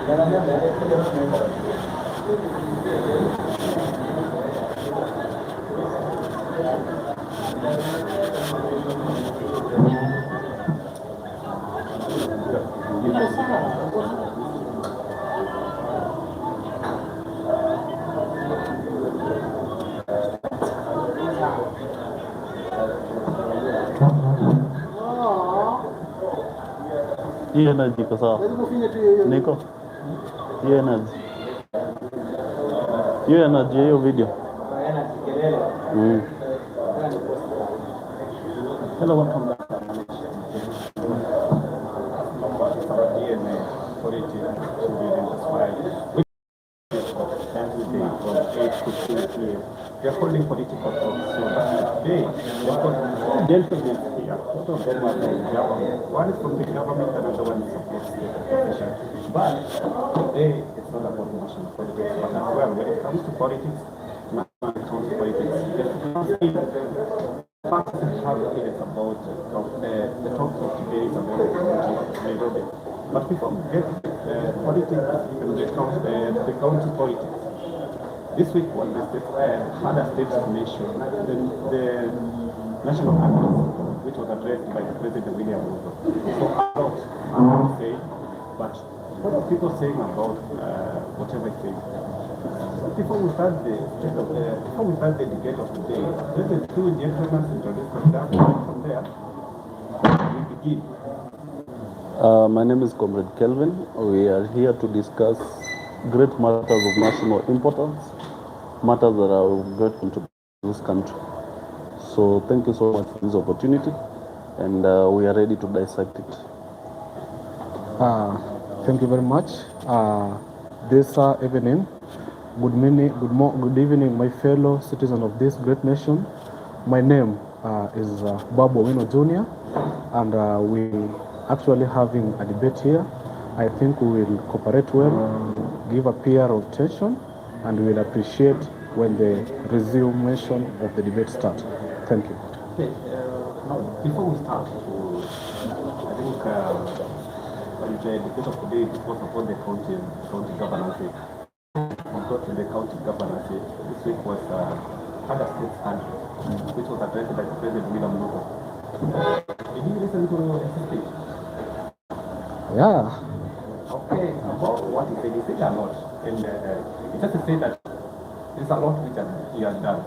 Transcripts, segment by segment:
Hii energy iko sawa. Niko. Hii energy. Hiyo energy hiyo video. Hello, welcome back. They're holding political talks. So today, they've got two gentlemen here. Both of them are from the government. One is from the government, another one is from the opposition. But today, it's not about national politics. But as well, when it comes to politics, the fact that how it's about the talks of today is about Nairobi. But before we get politics, the county politics. This week was the other state nation, the national anthem, which was addressed by President William Ruto. So a lot to say, but what are people saying about whatever it is? Before we start the debate of today, let the two gentlemen introduce themselves, and from there we begin. My name is Comrade Kelvin. We are here to discuss great matters of national importance, matters that are of great contribution to this country. So thank you so much for this opportunity, and we are ready to dissect it. Thank you very much. This evening, good evening, my fellow citizens of this great nation. My name is Babu Owino Jr., and we actually having a debate here. I think we will cooperate well, give a pair of attention, and we will appreciate when the resumption of the debate starts. Thank you. Okay, now before we start, I think the debate of today was upon the county governance. We got to the county governance. This week was other state standard, which was addressed by President William Ruto. Did you listen to his speech? Yeah. Okay, about what he said a lot, and he just said that there's a lot which he has done.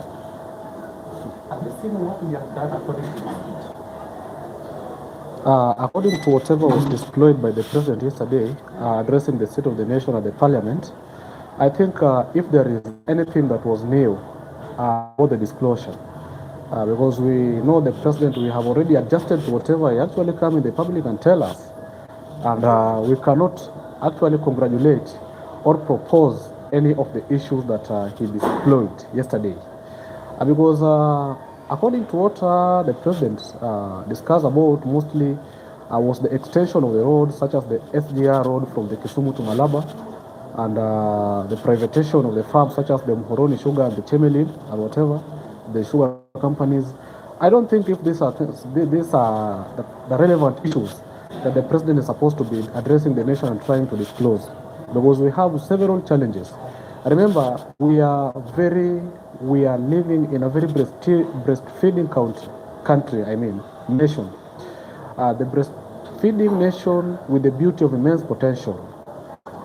Have you seen what he has done according to his speech? According to whatever was displayed by the president yesterday, addressing the state of the nation at the parliament, I think if there is anything that was new about the disclosure, because we know the president, we have already adjusted to whatever he actually come in the public and tell us, and we cannot actually congratulate or propose any of the issues that he disclosed yesterday. Because according to what the president discussed about mostly was the extension of the road, such as the SGR road from the Kisumu to Malaba, and the privatization of the farms such as the Mhoroni Sugar and the Chemelil and whatever, the sugar companies. I don't think if these are the relevant issues that the president is supposed to be addressing the nation and trying to disclose, because we have several challenges. Remember, we are living in a very breastfeeding country, nation. The breastfeeding nation with the beauty of immense potential.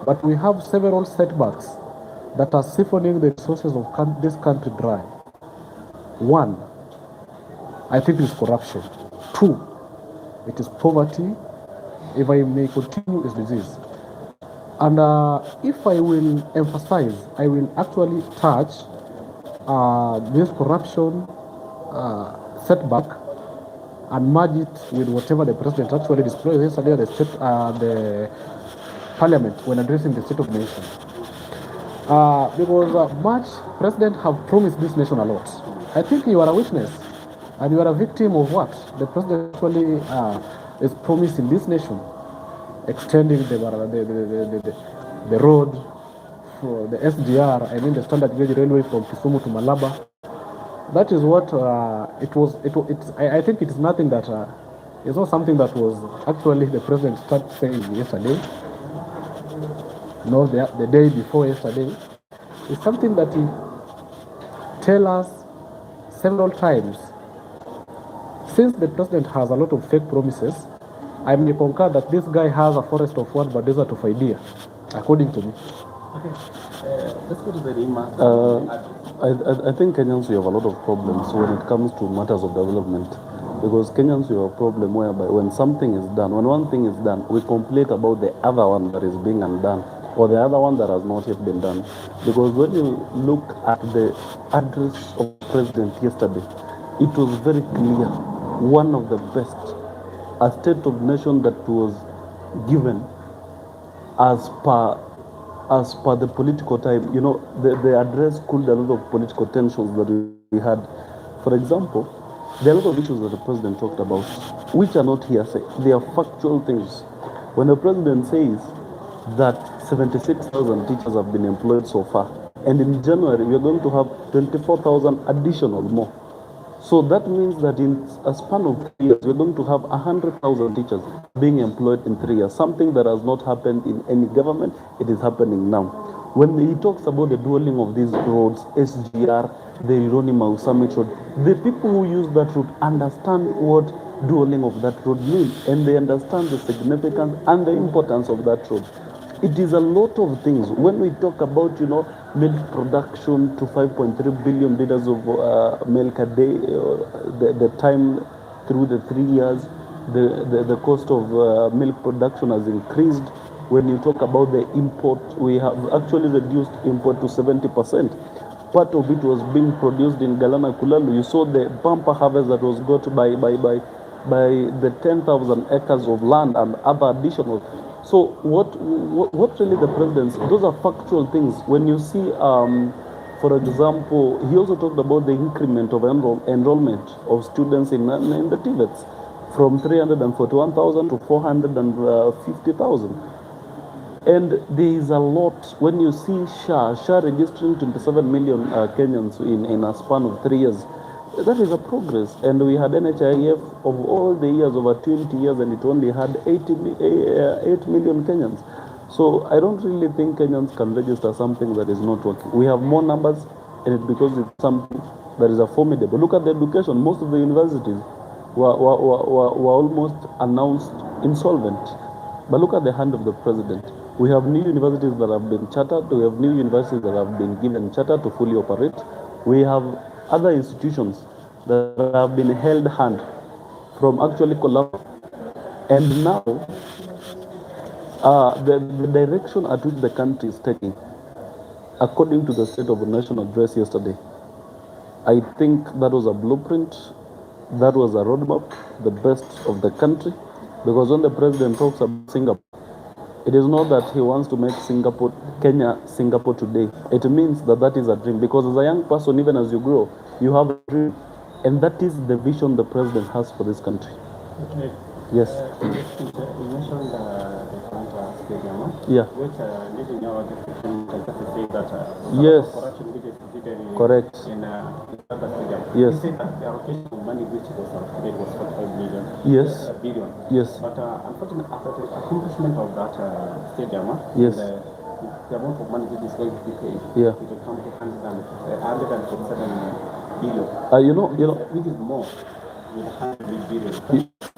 But we have several setbacks that are siphoning the resources of this country dry. One, I think it is corruption. Two, it is poverty. If I may continue, is disease. And if I will emphasize, I will actually touch this corruption setback and merge it with whatever the president actually displayed yesterday at the parliament when addressing the state of the nation. Because much president have promised this nation a lot. I think you are a witness, and you are a victim of what the president actually is promising this nation, extending the road for the SGR, the standard gauge railway from Kisumu to Malaba. That is what I think it is nothing that it's not something that was actually the president started saying yesterday. the day before yesterday, is something that he tell us several times. Since the president has a lot of fake promises, I may concur that this guy has a forest of word but desert of idea, according to me. Okay, let's go to the remarks. I think Kenyans, we have a lot of problems when it comes to matters of development. Because Kenyans, we have a problem whereby when something is done, when one thing is done, we complain about the other one that is being undone, or the other one that has not yet been done. Because when you look at the address of the president yesterday, it was very clear, one of the best, a state of nation that was given as per the political time. You know, the address cooled a lot of political tensions that we had. For example, there are a lot of issues that the president talked about, which are not hearsay. They are factual things. When the president says that 76,000 teachers have been employed so far, and in January we are going to have 24,000 additional more. So that means that in a span of 3 years, we're going to have 100,000 teachers being employed in 3 years, something that has not happened in any government. It is happening now. When he talks about the dueling of these roads, SGR, the Rremium Summit Road, the people who use that road understand what dueling of that road means, and they understand the significance and the importance of that road. It is a lot of things. When we talk about, milk production to 5.3 billion liters of milk a day, the time through the 3 years, the cost of milk production has increased. When you talk about the import, we have actually reduced import to 70%. Part of it was being produced in Galana Kulalu. You saw the bumper harvest that was got by the 10,000 acres of land and other additional. So what really the president, those are factual things. When you see, for example, he also talked about the increment of enrollment of students in the TVETs from 341,000 to 450,000. And there is a lot. When you see SHA registering 27 million Kenyans in a span of 3 years, that is a progress. And we had NHIF of all the years, over 20 years, and it only had 8 million Kenyans. So I don't really think Kenyans can register something that is not working. We have more numbers, and it's because it's something that is a formidable. Look at the education. Most of the universities were almost announced insolvent. But look at the hand of the president. We have new universities that have been chartered. We have new universities that have been given charter to fully operate. We have other institutions that have been held hand from actually collapse. And now, the direction at which the country is taking, according to the State of the Nation address yesterday, I think that was a blueprint, that was a roadmap, the best of the country. Because when the president talks about Singapore, it is not that he wants to make Kenya, Singapore today. It means that is a dream. Because as a young person, even as you grow, you have a dream. And that is the vision the president has for this country. Okay. Yes. You mentioned the Kwanza Stadium, Yeah. which leading our discussion say that yes. corruption which is considered correct in the stadium. Yes. You said that the allocation of money which was allocated was 45 million. Yes. Billion. Yes. But unfortunately, after the accomplishment of that stadium, yes. The amount of money which is going to be paid, yeah. it will come to 147 billion. Which is more.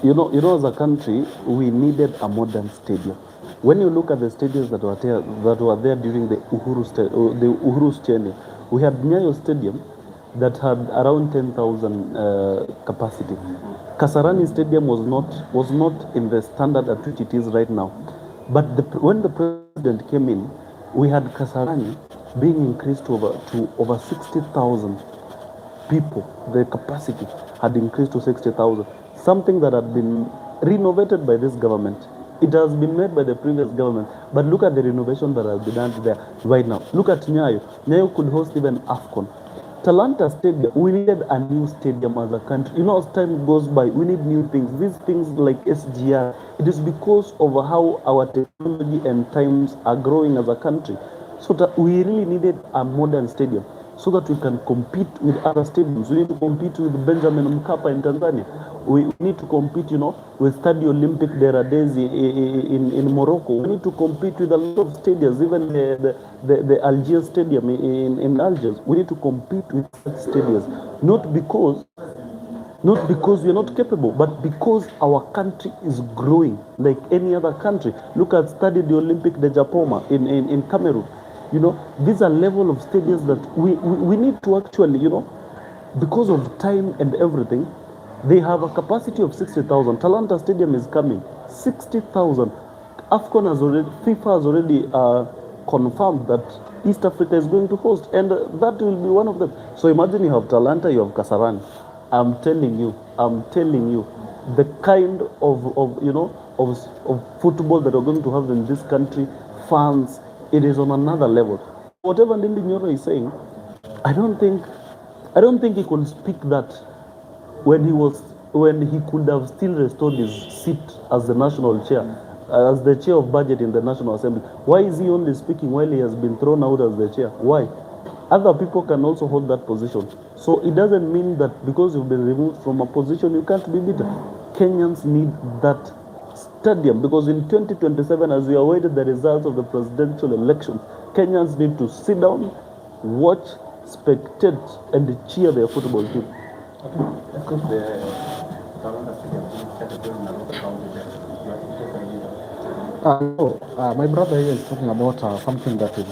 You know, as a country, we needed a modern stadium. When you look at the stadiums that were there during the Uhuru's tenure, we had Nyayo Stadium that had around 10,000 capacity. Kasarani Stadium was not in the standard at which it is right now. But when the president came in, we had Kasarani being increased to over 60,000 people. The capacity had increased to 60,000. Something that had been renovated by this government. It has been made by the previous government. But look at the renovation that has been done there right now. Look at Nyayo. Nyayo could host even AFCON. Talanta Stadium, we needed a new stadium as a country. As time goes by, we need new things. These things like SGR, it is because of how our technology and times are growing as a country. So that we really needed a modern stadium. so that we can compete with other stadiums. We need to compete with Benjamin Mkapa in Tanzania. We need to compete, with Stadio Olympic de Radezi in Morocco. We need to compete with a lot of stadiums, even the Algiers Stadium in Algiers. We need to compete with such stadiums, not because we are not capable, but because our country is growing like any other country. Look at Stadio Olympic de Japoma in Cameroon. These are level of stadiums that we need to actually, because of time and everything. They have a capacity of 60,000. Talanta Stadium is coming, 60,000. AFCON has already, FIFA has already confirmed that East Africa is going to host, and that will be one of them. So imagine you have Talanta, you have Kasarani. I'm telling you, the kind of football that we're going to have in this country, fans, it is on another level. Whatever Ndindi Nyoro is saying, I don't think he could speak that when he could have still restored his seat as the national chair, as the chair of budget in the National Assembly. Why is he only speaking while he has been thrown out as the chair? Why? Other people can also hold that position. So it doesn't mean that because you've been removed from a position, you can't be beaten. Kenyans need that stadium, because in 2027, as we await the results of the presidential elections, Kenyans need to sit down, watch, spectate, and cheer their football team. Of course, the Talanta Stadium is in Nairobi County. My brother here is talking about something that is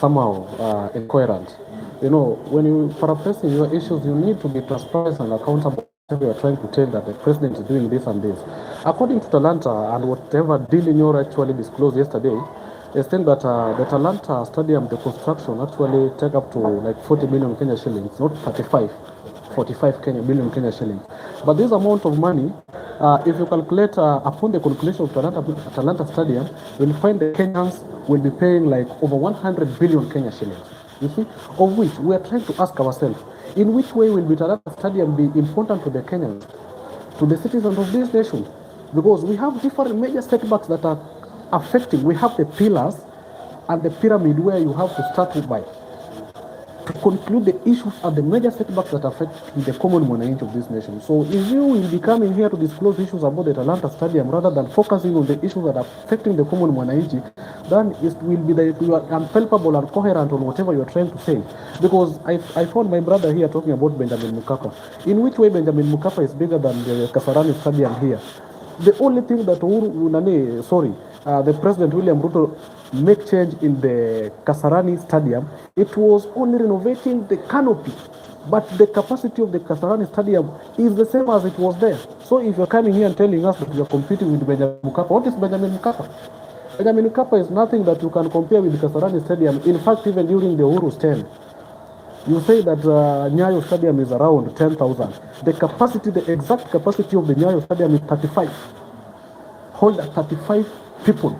somehow incoherent. When you paraphrasing your issues, you need to be transparent and accountable. You are trying to tell that the president is doing this and this. According to Talanta and whatever deal Nyoro actually disclosed yesterday, is saying that the Talanta Stadium, the construction actually take up to like 40 million Kenya shillings, not 45 million Kenya shillings. But this amount of money, if you calculate upon the conclusion of Talanta Stadium, you'll find the Kenyans will be paying like over 100 billion Kenya shillings. You see, of which we are trying to ask ourselves, in which way will Talanta Stadium be important to the Kenyans, to the citizens of this nation? Because we have different major setbacks that are affecting. We have the pillars and the pyramid where you have to start with by to conclude the issues and the major setbacks that affect the common mwananchi of this nation. So if you will be coming here to disclose issues about the Talanta Stadium rather than focusing on the issues that are affecting the common mwananchi, then it will be that you are unpalpable and coherent on whatever you are trying to say. Because I found my brother here talking about Benjamin Mkapa. In which way Benjamin Mkapa is bigger than the Kasarani Stadium here? The only thing that the President William Ruto make change in the Kasarani Stadium, it was only renovating the canopy, but the capacity of the Kasarani Stadium is the same as it was there. So if you're coming here and telling us that you're competing with Benjamin Mkapa, what is Benjamin Mkapa? Benjamin Mkapa is nothing that you can compare with the Kasarani Stadium. In fact, even during the Uhuru's term, you say that Nyayo Stadium is around 10,000. The exact capacity of the Nyayo Stadium is 35. Hold 35 people,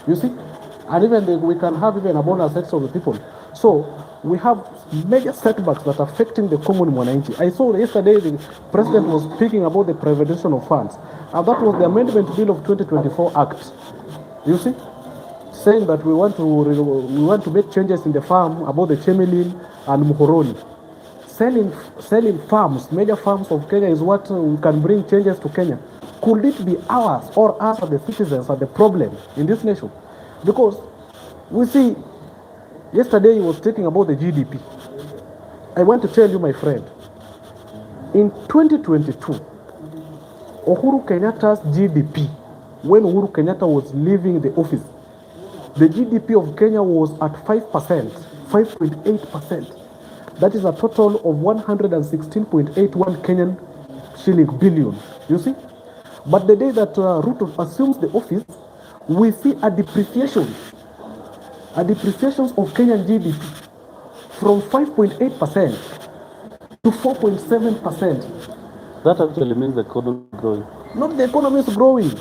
you see? And even we can have even a bonus set of the people. So we have major setbacks that are affecting the common mwananchi. I saw yesterday the president was speaking about the privatization of funds. And that was the Amendment Bill of 2024 Act. You see? Saying that we want to make changes in the farm about the Chemelil and Muhoroni. Selling farms, major farms of Kenya is what we can bring changes to Kenya. Could it be ours or us as the citizens are the problem in this nation? Because we see, yesterday he was talking about the GDP. I want to tell you, my friend, in 2022, Uhuru Kenyatta's GDP, when Uhuru Kenyatta was leaving the office, the GDP of Kenya was at 5%, 5.8%. That is a total of 116.81 Kenyan shilling billion. You see? But the day that Ruto assumes the office, we see a depreciation of Kenyan GDP from 5.8% to 4.7%. That actually means the economy is growing. Not the economy is growing.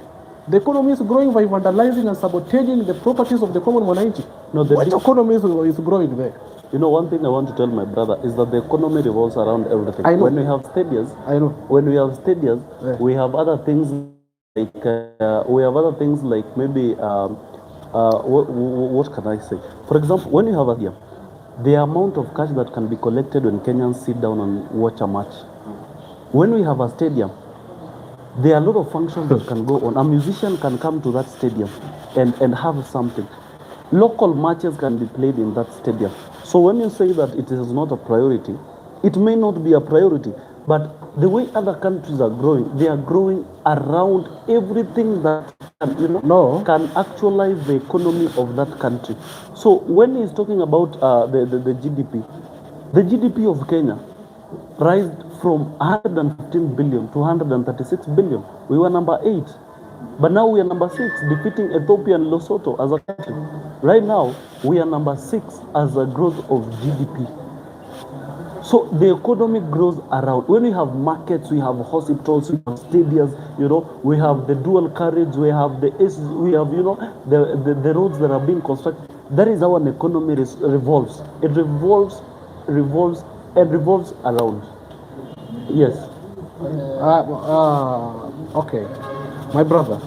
The economy is growing by vandalizing and sabotaging the properties of the common mwananchi. No, which economy is growing there? One thing I want to tell my brother is that the economy revolves around everything. I know. When we have stadiums, Yeah. we have other things like maybe what can I say? For example, when you have a stadium, the amount of cash that can be collected when Kenyans sit down and watch a match. When we have a stadium, there are a lot of functions that can go on. A musician can come to that stadium and have something. Local matches can be played in that stadium. So when you say that it is not a priority, it may not be a priority, but the way other countries are growing, they are growing around everything that can, can actualize the economy of that country. So when he's talking about the GDP, the GDP of Kenya rised from 115 billion to 136 billion. We were number 8. But now we are number 6, defeating Ethiopia and Lesotho as a country. Right now, we are number 6 as a growth of GDP. So the economy grows around. When we have markets, we have hospitals, we have stadiums, we have the dual carriage, we have the the roads that are being constructed. That is how an economy revolves. It revolves around. Yes. Okay, my brother,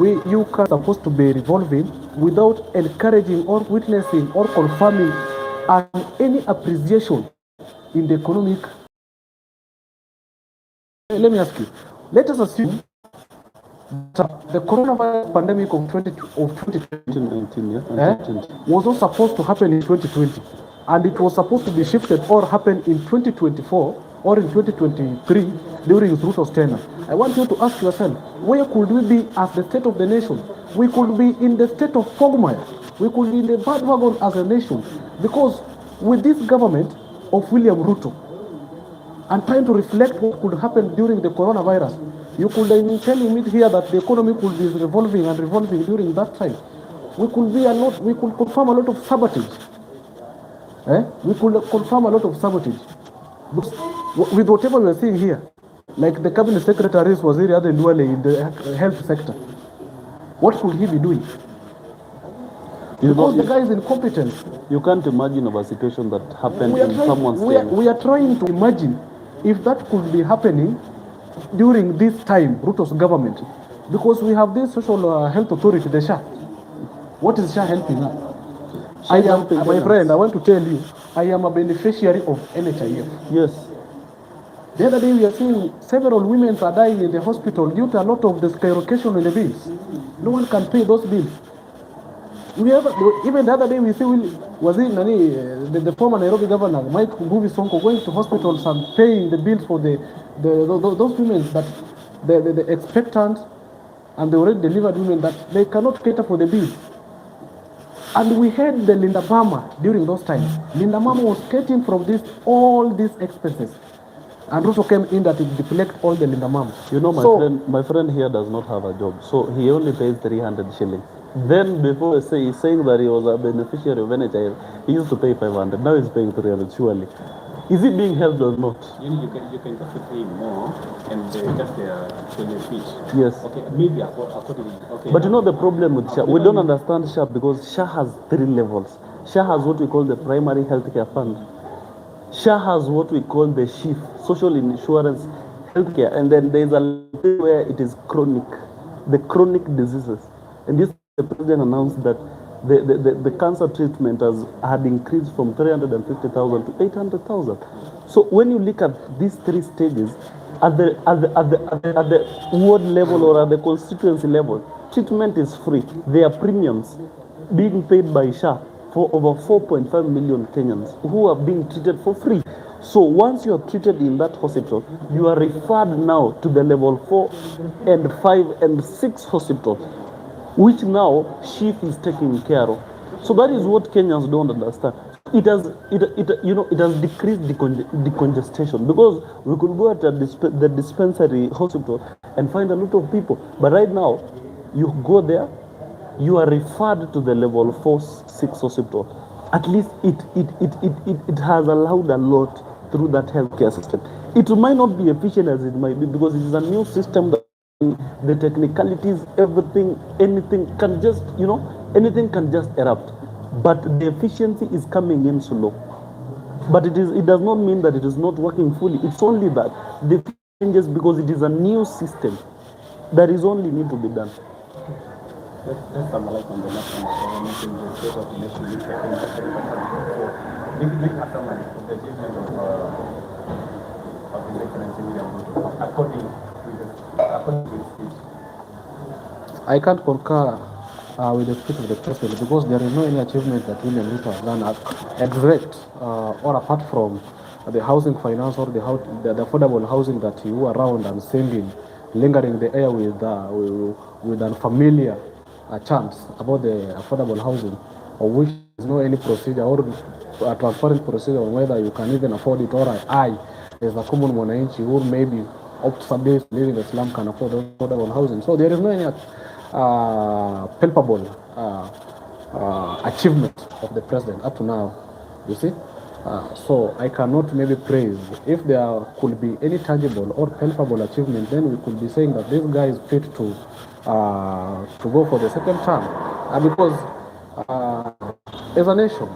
you are supposed to be revolving without encouraging or witnessing or confirming any appreciation in the economic. Let me ask you. Let us assume that the coronavirus pandemic of 2019 was not supposed to happen in 2020, and it was supposed to be shifted or happen in 2024 or in 2023 during Ruto's tenure. I want you to ask yourself, where could we be as the state of the nation? We could be in the state of quagmire. We could be in the bandwagon as a nation, because with this government of William Ruto and trying to reflect what could happen during the coronavirus, you could then tell me here that the economy could be revolving and revolving during that time. We could confirm a lot of sabotage. We could confirm a lot of sabotage. With whatever we are seeing here, like the cabinet secretary was here in the health sector, what could he be doing? Because the guy is incompetent. You can't imagine of a situation that happened in someone's time. We are trying to imagine if that could be happening during this time, Ruto's government, because we have this social health authority, the SHA. What is SHA helping us? My friend, I want to tell you, I am a beneficiary of NHIF. Yes. The other day we are seeing several women are dying in the hospital due to a lot of the skyrocketation in the bills. No one can pay those bills. Even the other day we see the former Nairobi governor, Version, going to hospitals and paying the bills for those women that the expectant and the already delivered women that they cannot cater for the bills. And we had the Linda Mama during those times. Linda Mama was getting from all these expenses. And Ruto came in that it deflect all the Linda Mama. My friend here does not have a job, so he only pays 300 shillings. Then before he's saying that he was a beneficiary of NHIF, he used to pay 500. Now he's paying 300, surely. Is it being helped or not? You can just pay more and just benefit. Yes. Okay, maybe accordingly. Okay. But the problem with SHA, we don't understand SHA because SHA has 3 levels. SHA has what we call the primary healthcare fund. SHA has what we call the SHIF, social insurance healthcare, and then there's a level where it is chronic, the chronic diseases. And this, the president announced that the cancer treatment had increased from 350,000 to 800,000. So when you look at these 3 stages, at the ward level or at the constituency level, treatment is free. There are premiums being paid by SHA for over 4.5 million Kenyans who are being treated for free. So once you are treated in that hospital, you are referred now to the level 4 and 5 and 6 hospital, which now SHIF is taking care of. So that is what Kenyans don't understand. It has decreased decongestion, because we could go at the dispensary hospital and find a lot of people. But right now, you go there, you are referred to the level 4-6 hospital. At least it has allowed a lot through that healthcare system. It might not be efficient as it might be, because it is a new system that the technicalities, anything can just erupt. But the efficiency is coming in slow. But it does not mean that it is not working fully. It's only that the changes, because it is a new system, that is only need to be done. let's summarize on the national government in the state of the nation which I think is very important. So, make a summary of the achievement of His Excellency William Ruto according to his speech. I can't concur with the speech of the president because there is no any achievement that William Ruto has done except or apart from the housing finance or the affordable housing that you around and singing, lingering the air with unfamiliar chants about the affordable housing, of which there is no any procedure or a transparent procedure on whether you can even afford it, or I as a common mwananchi who maybe up to some days living in the slum can afford affordable housing. So there is no any palpable achievement of the president up to now, you see. So I cannot maybe praise. If there could be any tangible or palpable achievement, then we could be saying that this guy is fit to go for the second term, because as a nation,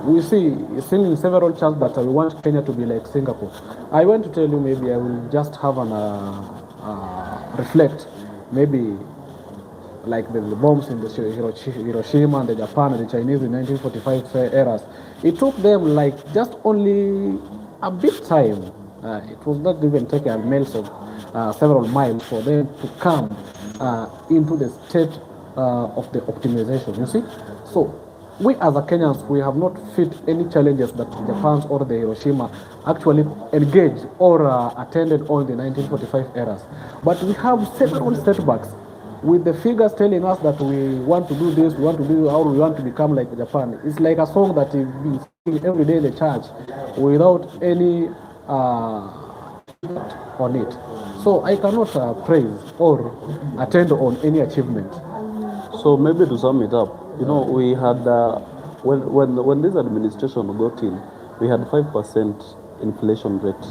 we see seen in several charts that we want Kenya to be like Singapore. I want to tell you, maybe I will just have an reflect, maybe like the bombs in the Hiroshima and the Japan and the Chinese in 1945 eras. It took them like just only a bit time. It was not even taking a miles of several miles for them to come into the state of the optimization, you see. So we as a Kenyans, we have not fit any challenges that Japan's or the Hiroshima actually engaged or attended on the 1945 eras. But we have several setbacks with the figures telling us that we want to do this, we want to do, or we want to become like Japan. It's like a song that is being sung every day in the church without any on it. So I cannot praise or attend on any achievement. So maybe to sum it up, you know, we had when this administration got in, we had 5% inflation rate,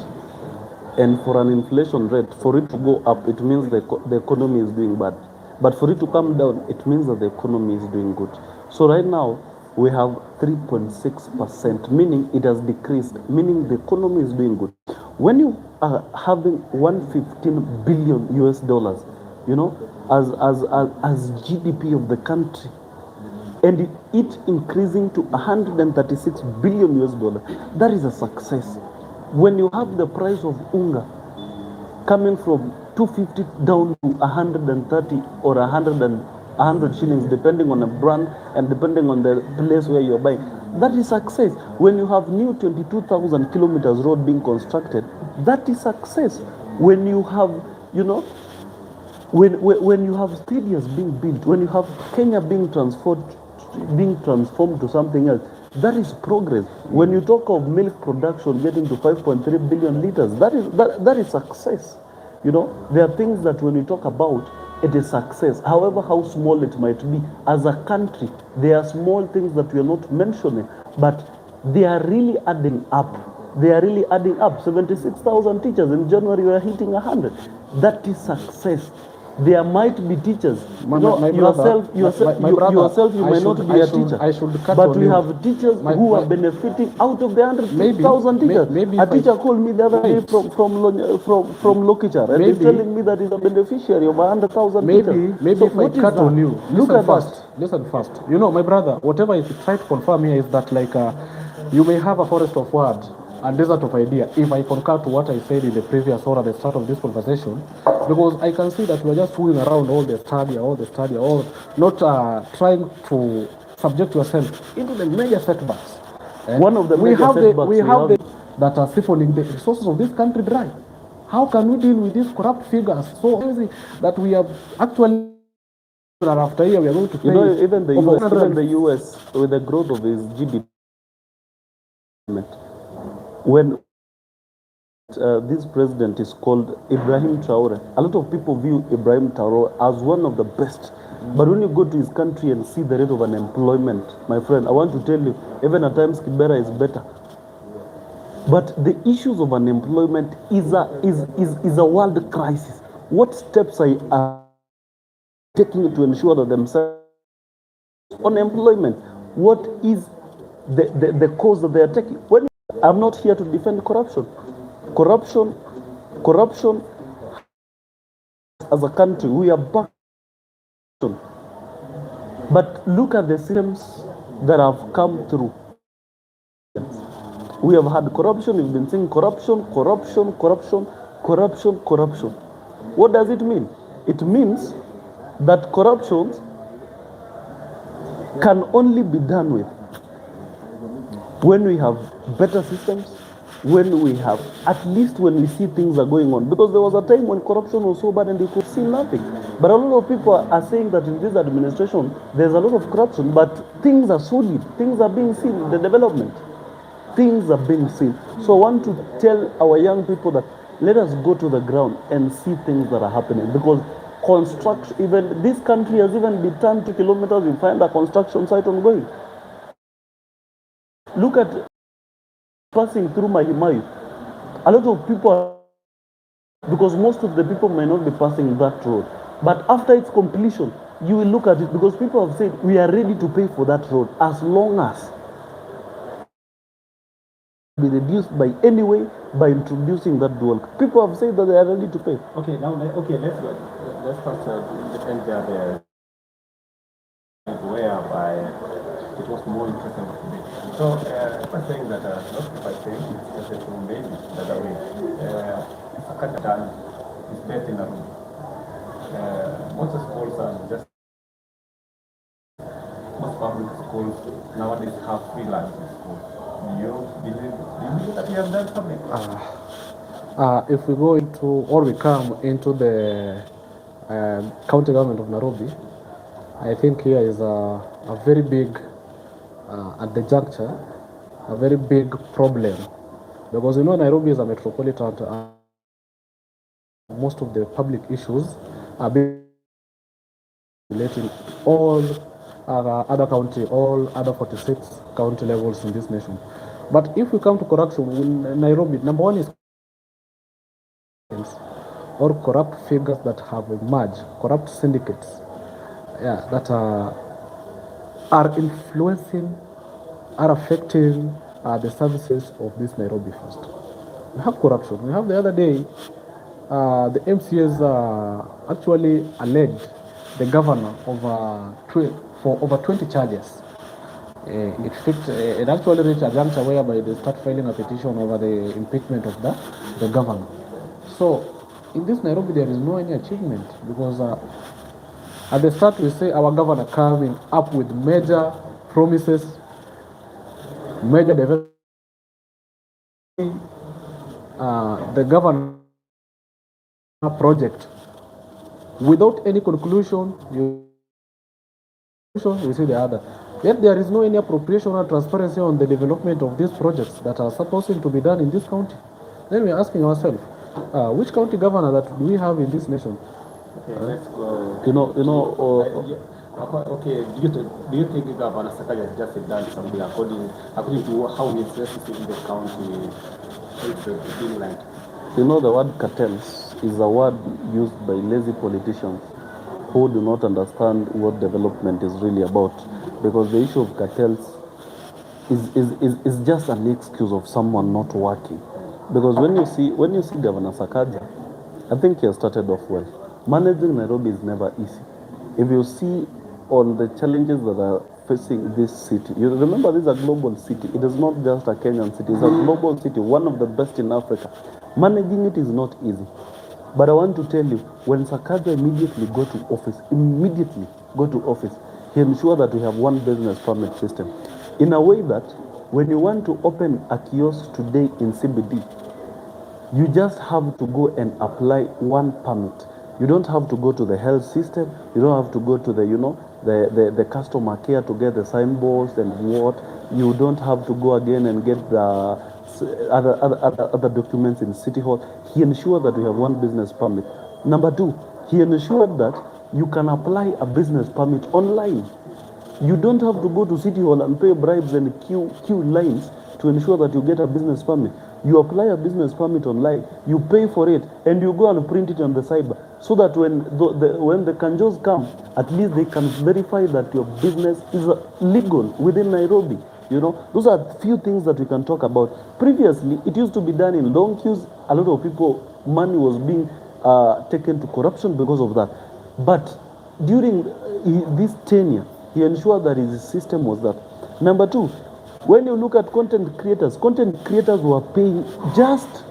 and for an inflation rate, for it to go up, it means the economy is doing bad. But for it to come down, it means that the economy is doing good. So right now, we have 3.6%, meaning it has decreased, meaning the economy is doing good. When you are having 115 billion US dollars, you know, as GDP of the country, and it increasing to 136 billion US dollars, that is a success. When you have the price of unga coming from 250 down to 130 or 100 shillings, depending on the brand and depending on the place where you're buying, that is success. When you have new 22,000 kilometers road being constructed, that is success. When you have, you know, when you have stadiums being built, when you have Kenya being transformed to something else, that is progress. When you talk of milk production getting to 5.3 billion liters, that is success. You know, there are things that when we talk about, it is success. However, how small it might be, as a country, there are small things that we are not mentioning, but they are really adding up. They are really adding up. 76,000 teachers in January, we are hitting 100. That is success. There might be teachers. Yourself, you might not be a teacher. But we have teachers who are benefiting out of the 100,000 teachers. A teacher called me the other day from Lokichar, and he's telling me that he's a beneficiary of 100,000 teachers. Maybe if I cut on you, listen first. You know, my brother, whatever I try to confirm here is that, like, you may have a forest of words and desert of idea. If I concur to what I said in the previous or at the start of this conversation, because I can see that we're just fooling around all the study, or not trying to subject yourself into the major setbacks. One of the major setbacks that are siphoning the resources of this country dry. How can we deal with these corrupt figures so easy that we have actually after year we are going to pay? You know, even the US with the growth of its GDP, when this president is called Ibrahim Traore, a lot of people view Ibrahim Traore as one of the best. But when you go to his country and see the rate of unemployment, my friend, I want to tell you, even at times Kibera is better. But the issues of unemployment is a world crisis. What steps are you taking to ensure that themselves unemployment? What is the cause that they are taking? I'm not here to defend corruption. Corruption as a country, we are back But look at the systems that have come through. We have had corruption, we've been seeing corruption. What does it mean? It means that corruption can only be done with when we have better systems, when we have, at least when we see things are going on. Because there was a time when corruption was so bad and you could see nothing. But a lot of people are saying that in this administration, there's a lot of corruption, but things are solid, things are being seen, the development, things are being seen. So I want to tell our young people that let us go to the ground and see things that are happening. Because construction, even this country has even been turned 2 kilometers, you find a construction site ongoing. Look at passing through Mahimayu. A lot of people, because most of the people may not be passing that road, but after its completion, you will look at it, because people have said we are ready to pay for that road as long as be reduced by any way by introducing that dual. People have said that they are ready to pay. Okay, now let's first defend the whereby it was more interesting to me. So I'm saying that not by saying it's just to maybe the other way. Sakaja is based in Nairobi. Most schools are just most public schools nowadays have free lunch in school. Do you believe that you have done something? If we go into, or we come into the county government of Nairobi, I think here is a very big, at the juncture, a very big problem. Because you know Nairobi is a metropolitan, most of the public issues are being relating all other county, all other 46 county levels in this nation. But if we come to corruption in Nairobi, number one is or corrupt figures that have emerged, corrupt syndicates, that are influencing, are affecting the services of this Nairobi first. We have corruption. We have the other day, the MCAs actually alleged the governor for over 20 charges. It actually reached a juncture whereby they start filing a petition over the impeachment of the governor. So in this Nairobi, there is no any achievement, because at the start we say our governor coming up with major promises, major development. The governor project without any conclusion, you see the other. Yet there is no any appropriation or transparency on the development of these projects that are supposed to be done in this county. Then we are asking ourselves, which county governor that do we have in this nation? Okay, let's go. Okay, do you think Governor Sakaja has just done something according to how he is in the county? You know, the word cartels is a word used by lazy politicians who do not understand what development is really about, because the issue of cartels is just an excuse of someone not working. Because when you see Governor Sakaja, I think he has started off well. Managing Nairobi is never easy. If you see on the challenges that are facing this city, you remember this is a global city. It is not just a Kenyan city, it's a global city, one of the best in Africa. Managing it is not easy. But I want to tell you, when Sakaja immediately got to office, he ensured that we have one business permit system. In a way that when you want to open a kiosk today in CBD, you just have to go and apply one permit. You don't have to go to the health system. You don't have to go to the customer care to get the signboards and what. You don't have to go again and get the other documents in City Hall. He ensured that we have one business permit. Number two, he ensured that you can apply a business permit online. You don't have to go to City Hall and pay bribes and queue lines to ensure that you get a business permit. You apply a business permit online, you pay for it, and you go and print it on the cyber, so that when the kanjos come, at least they can verify that your business is legal within Nairobi. You know, those are few things that we can talk about. Previously, it used to be done in long queues. A lot of people, money was being taken to corruption because of that. But during this tenure, he ensured that his system was that. Number two, when you look at content creators were paying just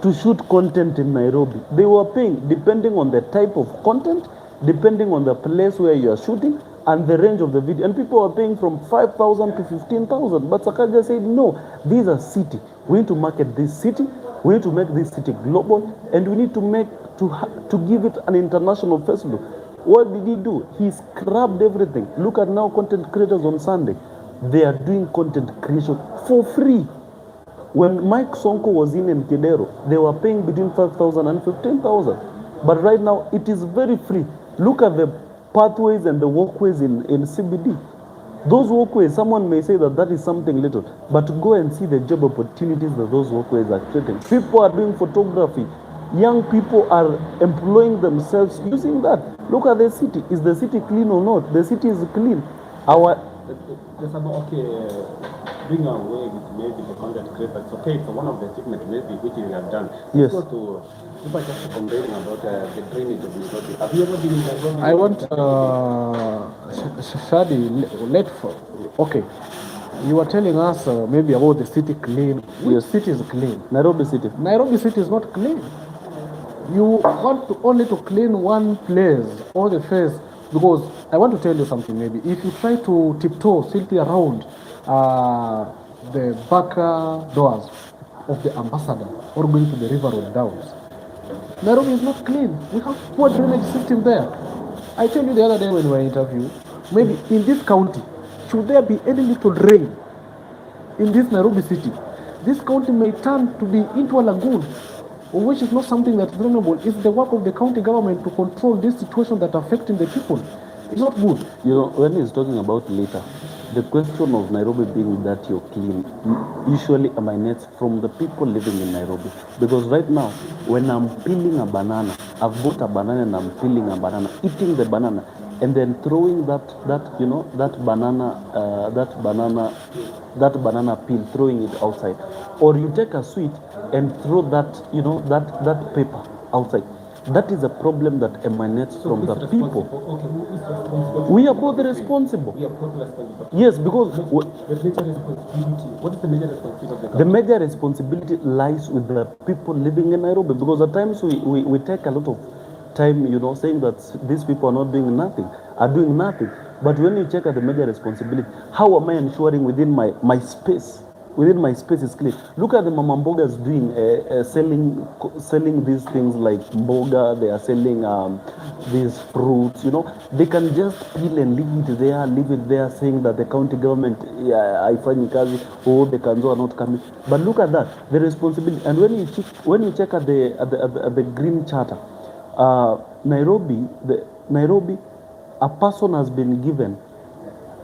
to shoot content in Nairobi. They were paying depending on the type of content, depending on the place where you are shooting, and the range of the video. And people are paying from 5,000 to 15,000. But Sakaja said, no, these are city. We need to market this city. We need to make this city global, and we need to give it an international festival. What did he do? He scrubbed everything. Look at now content creators on Sunday. They are doing content creation for free. When Mike Sonko was in Kidero, they were paying between 5,000 and 15,000. But right now, it is very free. Look at the pathways and the walkways in CBD. Those walkways, someone may say that is something little, but go and see the job opportunities that those walkways are creating. People are doing photography. Young people are employing themselves using that. Look at the city. Is the city clean or not? The city is clean. There's about bring away with maybe the content creator. It's okay. It's one of the achievements maybe which you have done. Yes. Let's go to if I just complaining about the drainage of Nairobi. Have you ever been in Nairobi? I want Shadi, okay. You are telling us maybe about the city clean. Which city is clean? Nairobi city. Nairobi city is not clean. You want to only to clean one place or the face, because I want to tell you something. Maybe if you try to tiptoe simply around the back doors of the ambassador or going to the river road downs, Nairobi is not clean. We have poor drainage system there. I tell you the other day when we were interviewed, maybe in this county, should there be any little rain in this Nairobi city, this county may turn to be into a lagoon, which is not something that is reasonable. It's the work of the county government to control this situation that affecting the people. It's not good. You know, when he's talking about litter, the question of Nairobi being dirty or clean usually emanates from the people living in Nairobi. Because right now, when I'm peeling a banana, I've got a banana and I'm peeling a banana, eating the banana, and then throwing that banana peel, throwing it outside. Or you take a sweet and throw that paper outside. That is a problem that emanates from the people. Okay, who is responsible? We are both responsible. We are both responsible. Yes, because the major responsibility. What is the major responsibility of the government? the major responsibility lies with the people living in Nairobi. Because at times we take a lot of time, saying that these people are doing nothing. But when you check at the major responsibility, how am I ensuring within my space? Within my space is clean. Look at the mama mbogas doing selling these things like mboga. They are selling these fruits. They can just peel and leave it there, saying that the county government haifanyi kazi, or the kanzo are not coming. But look at that, the responsibility. And when you check at the green charter, Nairobi, a person has been given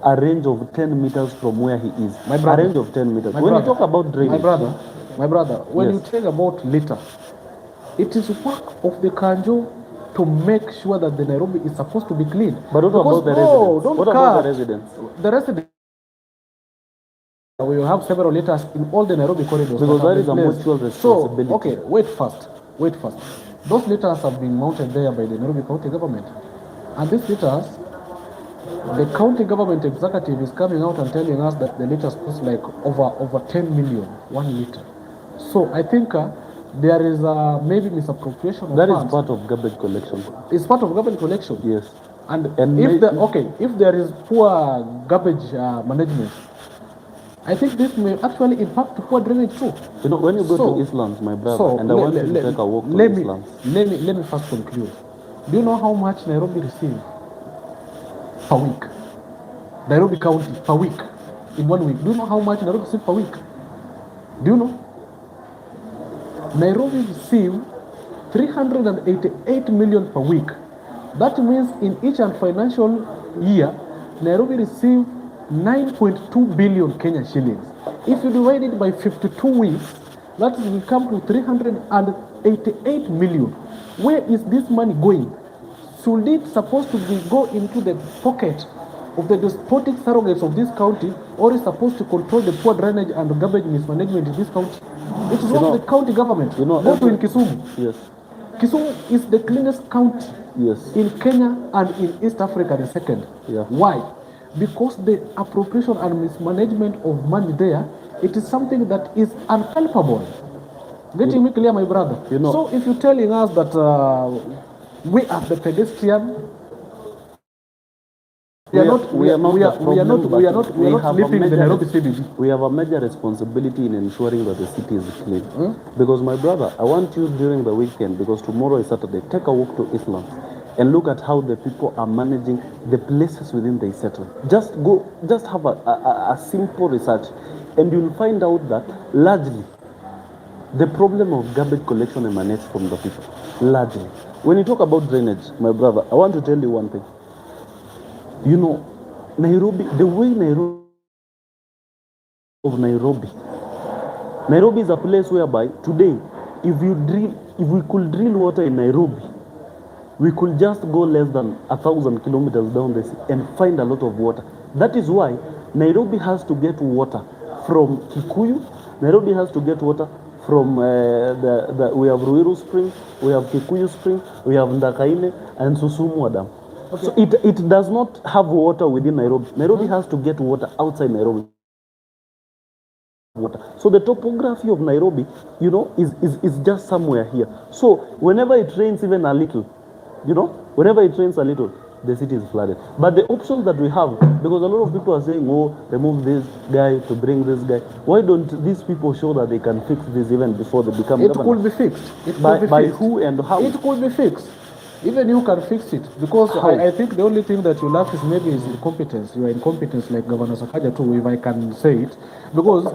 a range of 10 meters from where he is. A range of 10 meters. When you talk about drainage. My brother, when you talk about litter, it is work of the Kanjo to make sure that the Nairobi is supposed to be clean. But what about the residents? Don't what about the residents? The residents, we will have several litters in all the Nairobi corridors. Because that is a mutual responsibility. So, okay, wait first. Those litters have been mounted there by the Nairobi County government. And these litters, the county government executive is coming out and telling us that the litters cost like over 10 million, 1 liter. So I think there is maybe misappropriation of that funds. Is part of garbage collection. It's part of garbage collection. Yes. And if there is poor garbage management, I think this may actually impact poor drainage too. When you go to Islands, my brother, and I want you to take a walk to Islands. Let me first conclude. Do you know how much Nairobi receives per week? Nairobi County per week, in 1 week. Do you know how much Nairobi receives per week? Do you know? Nairobi receives 388 million per week. That means in each financial year, Nairobi receives 9.2 billion Kenyan shillings. If you divide it by 52 weeks, that will come to 388 million. Where is this money going? Should it supposed to go into the pocket of the despotic surrogates of this county, or is supposed to control the poor drainage and garbage mismanagement in this county? It is not the county government. Go to in Kisumu. Yes. Kisumu is the cleanest county Yes. In Kenya and in East Africa, the second. Yeah. Why? Because the appropriation and mismanagement of money there, it is something that is unhelpable. Getting me clear, my brother? You know, so if you're telling us that we are the pedestrian, we are not sleeping in the Nairobi CBD. We have a major responsibility in ensuring that the city is clean. Because my brother, I want you during the weekend, because tomorrow is Saturday, take a walk to Islam and look at how the people are managing the places within they settle. Just have a simple research, and you'll find out that largely the problem of garbage collection emanates from the people. Largely. When you talk about drainage, my brother, I want to tell you one thing. You know, Nairobi, the way Nairobi is a place whereby today, if we could drill water in Nairobi, we could just go less than 1,000 kilometers down the sea and find a lot of water. That is why Nairobi has to get water from Kikuyu. Nairobi has to get water from we have Ruiru Spring, we have Kikuyu Spring, we have Ndakaine and Susumu Dam. Okay. So it does not have water within Nairobi. Nairobi has to get water outside Nairobi. Water. So the topography of Nairobi, you know, is just somewhere here. So whenever it rains even a little, you know, whenever it rains a little, the city is flooded. But the options that we have, because a lot of people are saying, oh, remove this guy to bring this guy. Why don't these people show that they can fix this even before they become governor? It could be fixed. By who and how? It could be fixed. Even you can fix it, because I think the only thing that you lack is maybe is incompetence. You are incompetence like Governor Sakaja too, if I can say it, because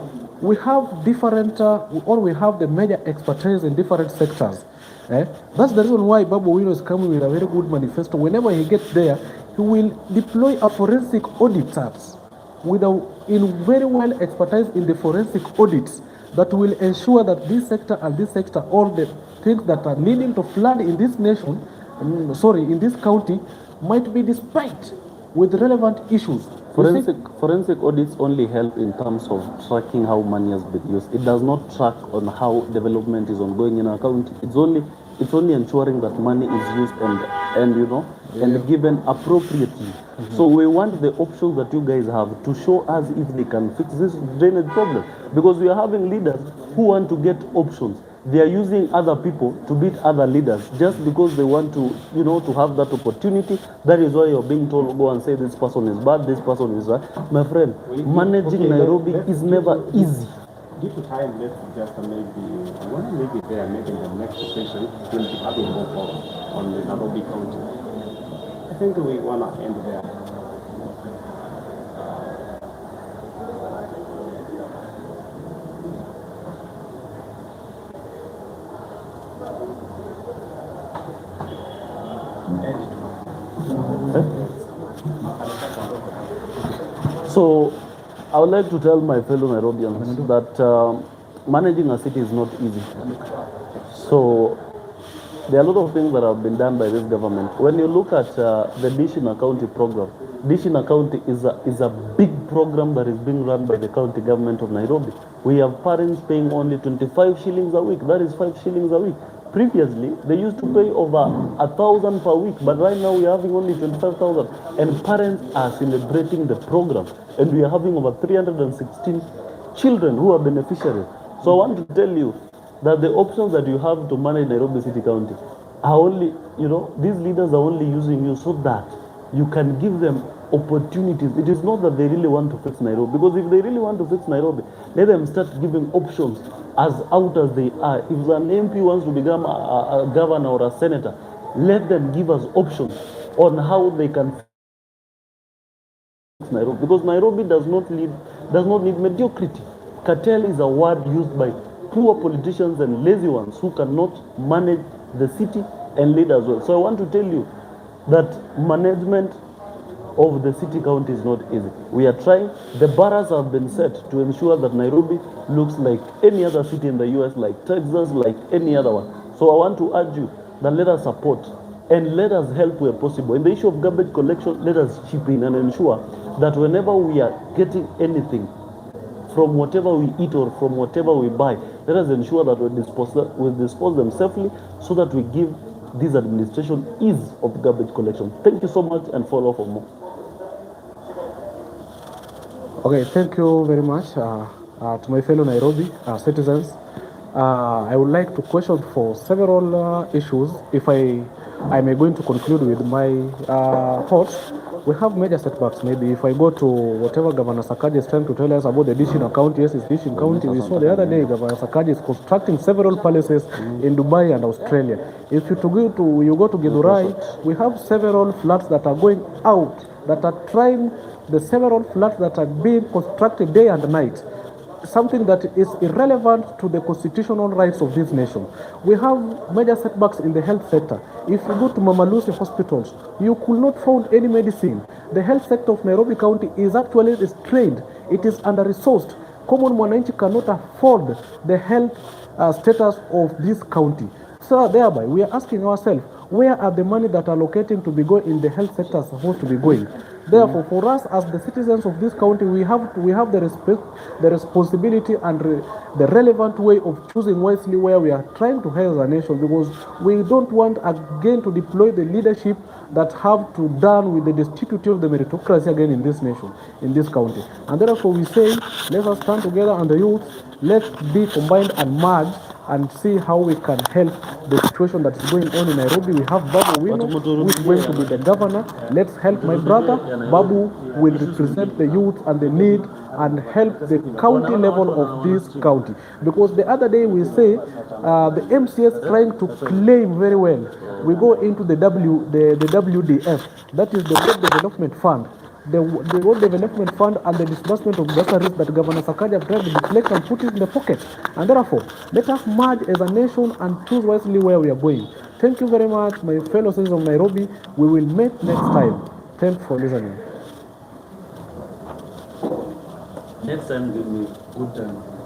we have different, or we have the major expertise in different sectors. That's the reason why Babu Owino is coming with a very good manifesto. Whenever he gets there, he will deploy a forensic auditors in very well expertise in the forensic audits that will ensure that this sector and this sector, all the things that are leading to flood in this nation, in this county, might be despite with relevant issues. Forensic audits only help in terms of tracking how money has been used. It does not track on how development is ongoing in our county. It's only ensuring that money is used and given appropriately. So we want the options that you guys have to show us if they can fix this drainage problem, because we are having leaders who want to get options. They are using other people to beat other leaders just because they want to, to have that opportunity. That is why you're being told, go and say this person is bad, this person is right. My friend, managing Nairobi is never easy. Due to time, let's just maybe there, maybe in the next session, we'll be having more on the Nairobi County. I think we want to end there. So I would like to tell my fellow Nairobians that managing a city is not easy. So there are a lot of things that have been done by this government. When you look at the Dish in a County program, Dish in a County is a big program that is being run by the county government of Nairobi. We have parents paying only 25 shillings a week. That is 5 shillings a week. Previously, they used to pay over 1,000 per week, but right now we are having only 25,000. And parents are celebrating the program. And we are having over 316 children who are beneficiaries. So I want to tell you that the options that you have to manage Nairobi City County are only, these leaders are only using you so that you can give them opportunities. It is not that they really want to fix Nairobi, because if they really want to fix Nairobi, let them start giving options as out as they are. If an MP wants to become a governor or a senator, let them give us options on how they can fix Nairobi, because Nairobi does not need mediocrity. Cartel is a word used by poor politicians and lazy ones who cannot manage the city and lead as well. So I want to tell you that management of the city county is not easy. We are trying. The barriers have been set to ensure that Nairobi looks like any other city in the US, like Texas, like any other one. So I want to urge you that let us support and let us help where possible. In the issue of garbage collection, let us chip in and ensure that whenever we are getting anything from whatever we eat or from whatever we buy, let us ensure that we dispose them safely, so that we give this administration is of garbage collection. Thank you so much, and follow for more. Okay, thank you very much to my fellow Nairobi citizens. I would like to question for several issues. If I may going to conclude with my thoughts. We have major setbacks. Maybe if I go to whatever Governor Sakaja is trying to tell us about the Dishing County, yes, it's Dishing County. We saw the other day Governor Sakaja is constructing several palaces in Dubai and Australia. If you go to Githurai, we have several flats that are going out, that are trying the several flats that are being constructed day and night, something that is irrelevant to the constitutional rights of this nation. We have major setbacks in the health sector. If you go to Mama Lucy hospitals, you could not find any medicine. The health sector of Nairobi County is actually restrained. It is under-resourced. Common mwananchi cannot afford the health status of this county. So thereby, we are asking ourselves, where are the money that are allocating to be going in the health sector supposed to be going? Therefore, for us as the citizens of this county, we have the responsibility and the relevant way of choosing wisely where we are trying to head as a nation, because we don't want again to deploy the leadership that have to done with the destitute of the meritocracy again in this nation, in this county. And therefore we say, let us stand together and the youth, let's be combined and merge and see how we can help the situation that is going on in Nairobi. We have Babu Owino, who is going to be the governor. Let's help my brother. Babu will represent the youth and the need and help the county level of this county. Because the other day we say the MCS trying to claim very well. We go into the WDF, that is the World Development Fund. The World Development Fund and the disbursement of bursaries that Governor Sakaja tried to deflect and put it in the pocket. And therefore, let us merge as a nation and choose wisely where we are going. Thank you very much, my fellow citizens of Nairobi. We will meet next time. Thanks for listening. Next time, give me good time.